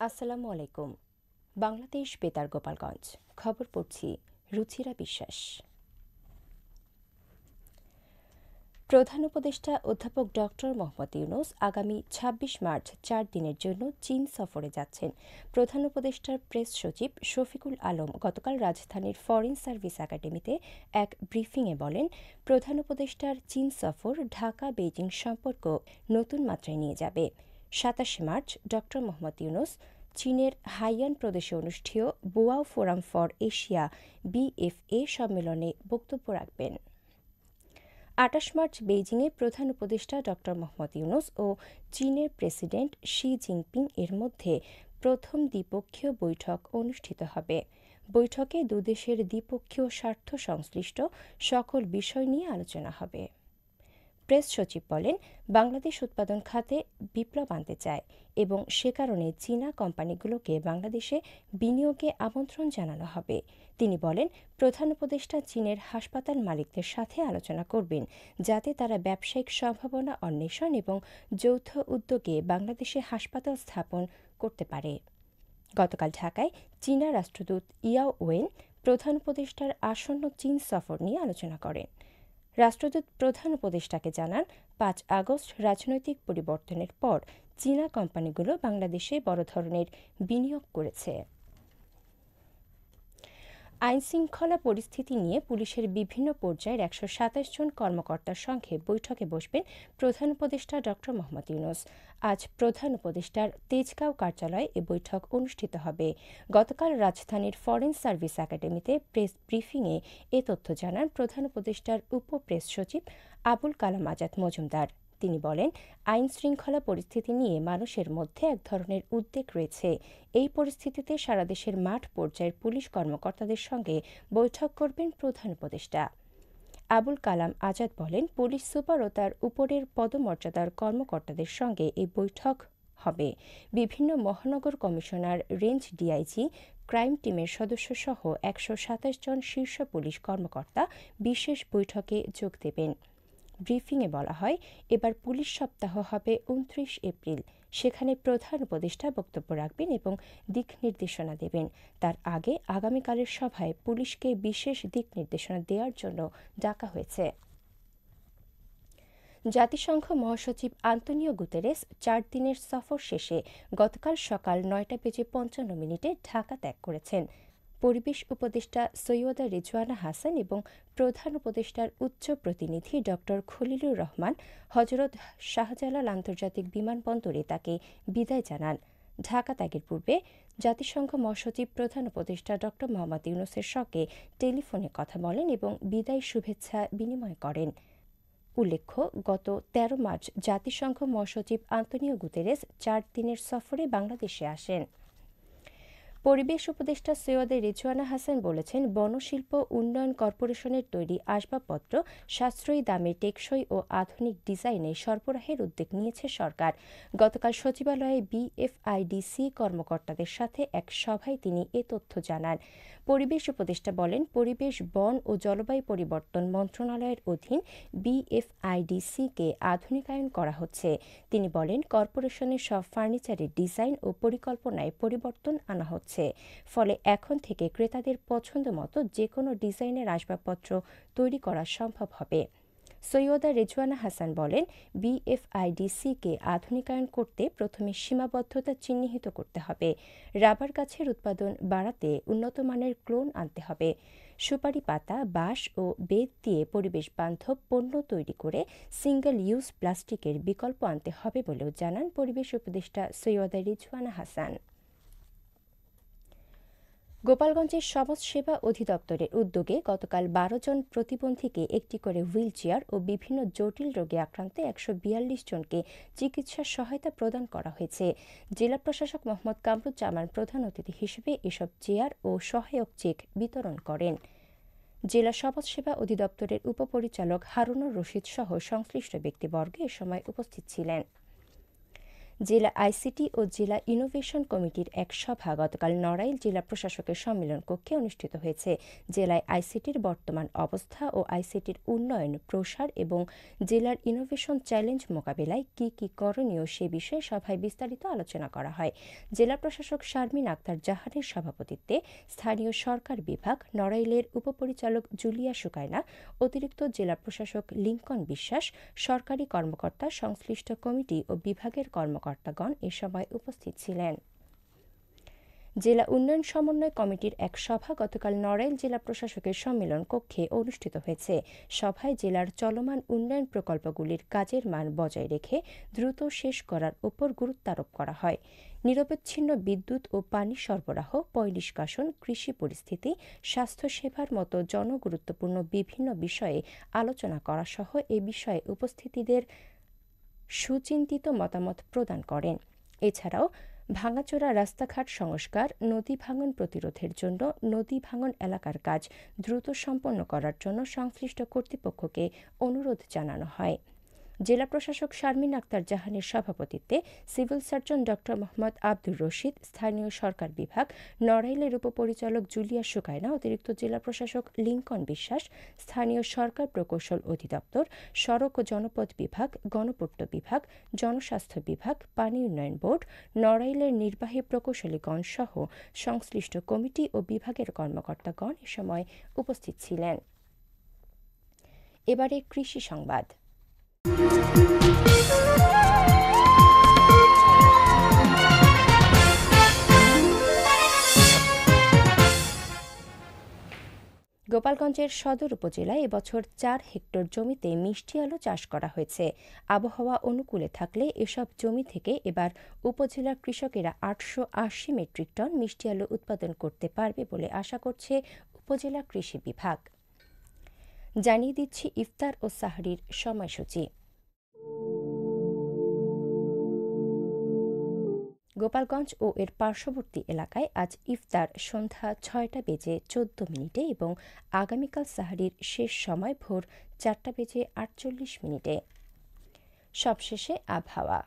আসসালামু আলাইকুম। বাংলাদেশ বেতার গোপালগঞ্জ খবর পড়ছি রুচিরা বিশ্বাস। প্রধান উপদেষ্টা অধ্যাপক ডক্টর মোহাম্মদ ইউনূস আগামী ২৬ মার্চ ৪ দিনের জন্য চীন সফরে যাচ্ছেন। প্রধান উপদেষ্টার প্রেস সচিব শফিকুল আলম গতকাল রাজধানীর ফরেন সার্ভিস একাডেমিতে এক ব্রিফিংয়ে বলেন, প্রধান উপদেষ্টার চীন সফর ঢাকা বেইজিং সম্পর্ক নতুন মাত্রায় নিয়ে যাবে। ২৭ মার্চ ডক্টর মোহাম্মদ ইউনূস চীনের হাইয়ান প্রদেশে অনুষ্ঠেয় Boao forum for Asia BFA সম্মেলনে বক্তব্য রাখবেন। ২৮ মার্চ বেইজিংয়ে প্রধান উপদেষ্টা ড মোহাম্মদ ইউনূস ও চীনের প্রেসিডেন্ট শি জিনপিং এর মধ্যে প্রথম দ্বিপক্ষীয় বৈঠক অনুষ্ঠিত হবে। বৈঠকে দুদেশের দ্বিপক্ষীয় স্বার্থ সংশ্লিষ্ট সকল বিষয় নিয়ে আলোচনা হবে। প্রেস সচিব বলেন, বাংলাদেশ উৎপাদন খাতে বিপ্লব আনতে চায় এবং সে কারণে চীনা কোম্পানিগুলোকে বাংলাদেশে বিনিয়োগে আমন্ত্রণ জানানো হবে। তিনি বলেন, প্রধান উপদেষ্টা চীনের হাসপাতাল মালিকদের সাথে আলোচনা করবেন যাতে তারা ব্যবসায়িক সম্ভাবনা অন্বেষণ এবং যৌথ উদ্যোগে বাংলাদেশে হাসপাতাল স্থাপন করতে পারে। গতকাল ঢাকায় চীনা রাষ্ট্রদূত ইয়াও ওয়েন প্রধান উপদেষ্টার আসন্ন চীন সফর নিয়ে আলোচনা করেন। রাষ্ট্রদূত প্রধান উপদেষ্টাকে জানান, ৫ আগস্ট রাজনৈতিক পরিবর্তনের পর চীনা কোম্পানিগুলো বাংলাদেশে বড় ধরনের বিনিয়োগ করেছে। আইনশৃঙ্খলা পরিস্থিতি নিয়ে পুলিশের বিভিন্ন পর্যায়ের ১২৭ জন কর্মকর্তার সঙ্গে বৈঠকে বসবেন প্রধান উপদেষ্টা ড মোহাম্মদ ইউনূস। আজ প্রধান উপদেষ্টার তেজগাঁও কার্যালয়ে এ বৈঠক অনুষ্ঠিত হবে। গতকাল রাজধানীর ফরেন সার্ভিস একাডেমিতে প্রেস ব্রিফিংয়ে এ তথ্য জানান প্রধান উপদেষ্টার উপ-প্রেস সচিব আবুল কালাম আজাদ মজুমদার। তিনি বলেন, আইন শৃঙ্খলা পরিস্থিতি নিয়ে মানুষের মধ্যে এক ধরনের উদ্বেগ রয়েছে। এই পরিস্থিতিতে সারা দেশের মাঠ পর্যায়ের পুলিশ কর্মকর্তাদের সঙ্গে বৈঠক করবেন প্রধান উপদেষ্টা। আবুল কালাম আজাদ বলেন, পুলিশ সুপার ও তার উপরের পদমর্যাদার কর্মকর্তাদের সঙ্গে এই বৈঠক হবে। বিভিন্ন মহানগর কমিশনার, রেঞ্জ ডিআইজি, ক্রাইম টিমের সদস্যসহ ১২৭ জন শীর্ষ পুলিশ কর্মকর্তা বিশেষ বৈঠকে যোগ দেবেন। ব্রিফিংয়ে বলা হয়, এবার পুলিশ সপ্তাহ হবে ২৯ এপ্রিল। সেখানে প্রধান উপদেষ্টা বক্তব্য রাখবেন এবং দিক নির্দেশনা দেবেন। তার আগে আগামীকালের সভায় পুলিশকে বিশেষ দিক নির্দেশনা দেওয়ার জন্য ডাকা হয়েছে। জাতিসংঘ মহাসচিব আন্তোনিও গুতেরেস ৪ দিনের সফর শেষে গতকাল সকাল ৯টা ঢাকা ত্যাগ করেছেন। পরিবেশ উপদেষ্টা সৈয়দা রিজওয়ানা হাসান এবং প্রধান উপদেষ্টার উচ্চ প্রতিনিধি ড খলিলুর রহমান হজরত শাহজালাল আন্তর্জাতিক বিমানবন্দরে তাকে বিদায় জানান। ঢাকা ত্যাগের পূর্বে জাতিসংঘ মহাসচিব প্রধান উপদেষ্টা ড মোহাম্মদ ইউনূসের সঙ্গে টেলিফোনে কথা বলেন এবং বিদায় শুভেচ্ছা বিনিময় করেন। উল্লেখ্য, গত ১৩ মার্চ জাতিসংঘ মহাসচিব আন্তোনিও গুতেরেস ৪ দিনের সফরে বাংলাদেশে আসেন। পরিবেশ উপদেষ্টা সৈয়দা রিজওয়ানা হাসান বলেছেন, বনশিল্প উন্নয়ন কর্পোরেশনের তৈরি আসবাবপত্র সাশ্রয়ী দামে টেকসই ও আধুনিক ডিজাইনে সরবরাহের উদ্যোগ নিয়েছে সরকার। গতকাল সচিবালয়ে BFIDC কর্মকর্তাদের সাথে এক সভায় তিনি এ তথ্য জানান। পরিবেশ উপদেষ্টা বলেন, পরিবেশ, বন ও জলবায়ু পরিবর্তন মন্ত্রণালয়ের অধীন BFIDC-কে আধুনিকায়ন করা হচ্ছে। তিনি বলেন, কর্পোরেশনের সব ফার্নিচারের ডিজাইন ও পরিকল্পনায় পরিবর্তন আনা হচ্ছে। ফলে এখন থেকে ক্রেতাদের পছন্দ মতো যেকোনো ডিজাইনের আসবাবপত্র তৈরি করা সম্ভব হবে। সৈয়দা রেজওয়ানা হাসান বলেন, BFIDC-কে আধুনিকায়ন করতে প্রথমে সীমাবদ্ধতা চিহ্নিত করতে হবে। রাবার গাছের উৎপাদন বাড়াতে উন্নত মানের ক্লোন আনতে হবে। সুপারি পাতা, বাঁশ ও বেত দিয়ে পরিবেশ বান্ধব পণ্য তৈরি করে সিঙ্গল ইউজ প্লাস্টিকের বিকল্প আনতে হবে বলেও জানান পরিবেশ উপদেষ্টা সৈয়দা রিজওয়ানা হাসান। গোপালগঞ্জের সমাজসেবা অধিদপ্তরের উদ্যোগে গতকাল ১২ জন প্রতিবন্ধীকে একটি করে হুইল চেয়ার ও বিভিন্ন জটিল রোগে আক্রান্ত ১৪২ জনকে চিকিৎসা সহায়তা প্রদান করা হয়েছে। জেলা প্রশাসক মোহাম্মদ কামরুজ্জামান প্রধান অতিথি হিসেবে এসব চেয়ার ও সহায়ক চেক বিতরণ করেন। জেলা সমাজসেবা অধিদপ্তরের উপপরিচালক হারুনুর রশিদ সহ সংশ্লিষ্ট ব্যক্তিবর্গ এ সময় উপস্থিত ছিলেন। জেলা আইসিটি ও জেলা ইনোভেশন কমিটির এক সভা গতকাল নড়াইল জেলা প্রশাসকের সম্মেলন কক্ষে অনুষ্ঠিত হয়েছে। জেলায় আইসিটির বর্তমান অবস্থা ও আইসিটির উন্নয়ন, প্রসার এবং জেলার ইনোভেশন চ্যালেঞ্জ মোকাবিলায় কি কি করণীয় সে বিষয়ে সভায় বিস্তারিত আলোচনা করা হয়। জেলা প্রশাসক শারমিন আক্তার জাহানের সভাপতিত্বে স্থানীয় সরকার বিভাগ, নড়াইলের উপপরিচালক জুলিয়া সুকাইনা, অতিরিক্ত জেলা প্রশাসক লিংকন বিশ্বাস, সরকারি কর্মকর্তা, সংশ্লিষ্ট কমিটি ও বিভাগের কর্মকর্তাগণ এ সময় উপস্থিত ছিলেন। জেলা উন্নয়ন সমন্বয় কমিটির এক সভা গতকাল নড়াইল জেলা প্রশাসকের সম্মেলন কক্ষে অনুষ্ঠিত হয়েছে। সভায় জেলার চলমান উন্নয়ন প্রকল্পগুলির কাজের মান বজায় রেখে দ্রুত শেষ করার উপর গুরুত্বারোপ করা হয়। নিরবচ্ছিন্ন বিদ্যুৎ ও পানি সরবরাহ, পয়ঃনিষ্কাশন, কৃষি পরিস্থিতি, স্বাস্থ্যসেবার মতো জনগুরুত্বপূর্ণ বিভিন্ন বিষয়ে আলোচনা করা সহ এ বিষয়ে উপস্থিতিদের সুচিন্তিত মতামত প্রদান করেন। এছাড়াও ভাঙাচোরা রাস্তাঘাট সংস্কার, নদী ভাঙন প্রতিরোধের জন্য নদী ভাঙন এলাকার কাজ দ্রুত সম্পন্ন করার জন্য সংশ্লিষ্ট কর্তৃপক্ষকে অনুরোধ জানানো হয়। জেলা প্রশাসক শারমিন আক্তার জাহানের সভাপতিত্বে সিভিল সার্জন ড মোহাম্মদ আব্দুর রশিদ, স্থানীয় সরকার বিভাগ, নড়াইলের উপপরিচালক জুলিয়া সুকাইনা, অতিরিক্ত জেলা প্রশাসক লিংকন বিশ্বাস, স্থানীয় সরকার প্রকৌশল অধিদপ্তর, সড়ক ও জনপথ বিভাগ, গণপূর্ত বিভাগ, জনস্বাস্থ্য বিভাগ, পানি উন্নয়ন বোর্ড, নড়াইলের নির্বাহী প্রকৌশলীগণ সহ সংশ্লিষ্ট কমিটি ও বিভাগের কর্মকর্তাগণ এ সময় উপস্থিত ছিলেন। এবারে কৃষি সংবাদ। গোপালগঞ্জের সদর উপজেলায় এবছর ৪ হেক্টর জমিতে মিষ্টি আলু চাষ করা হয়েছে। আবহাওয়া অনুকূলে থাকলে এসব জমি থেকে এবার উপজেলার কৃষকেরা ৮৮০ মেট্রিক টন মিষ্টি আলু উৎপাদন করতে পারবে বলে আশা করছে উপজেলা কৃষি বিভাগ। জানিয়ে দিচ্ছি ইফতার ও সাহরির সময়সূচি। গোপালগঞ্জ ও এর পার্শ্ববর্তী এলাকায় আজ ইফতার সন্ধ্যা ৬টা বেজে ১৪ মিনিটে এবং আগামীকাল সাহরির শেষ সময় ভোর ৪টা বেজে ৪৮ মিনিটে। সবশেষে আবহাওয়া।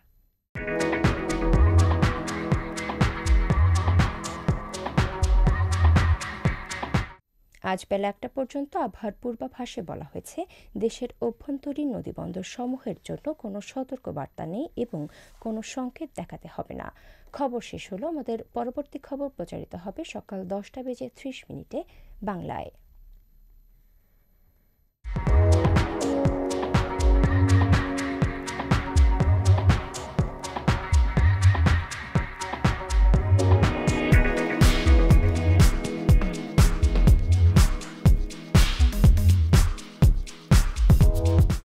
আজ বেলা ১টা পর্যন্ত আবহাওয়ার পূর্বাভাসে বলা হয়েছে, দেশের অভ্যন্তরীণ নদীবন্দর সমূহের জন্য কোনো সতর্কবার্তা নেই এবং কোনো সংকেত দেখাতে হবে না। খবর শেষ হলো। আমাদের পরবর্তী খবর প্রচারিত হবে সকাল ১০টা বেজে ৩০ মিনিটে বাংলায়।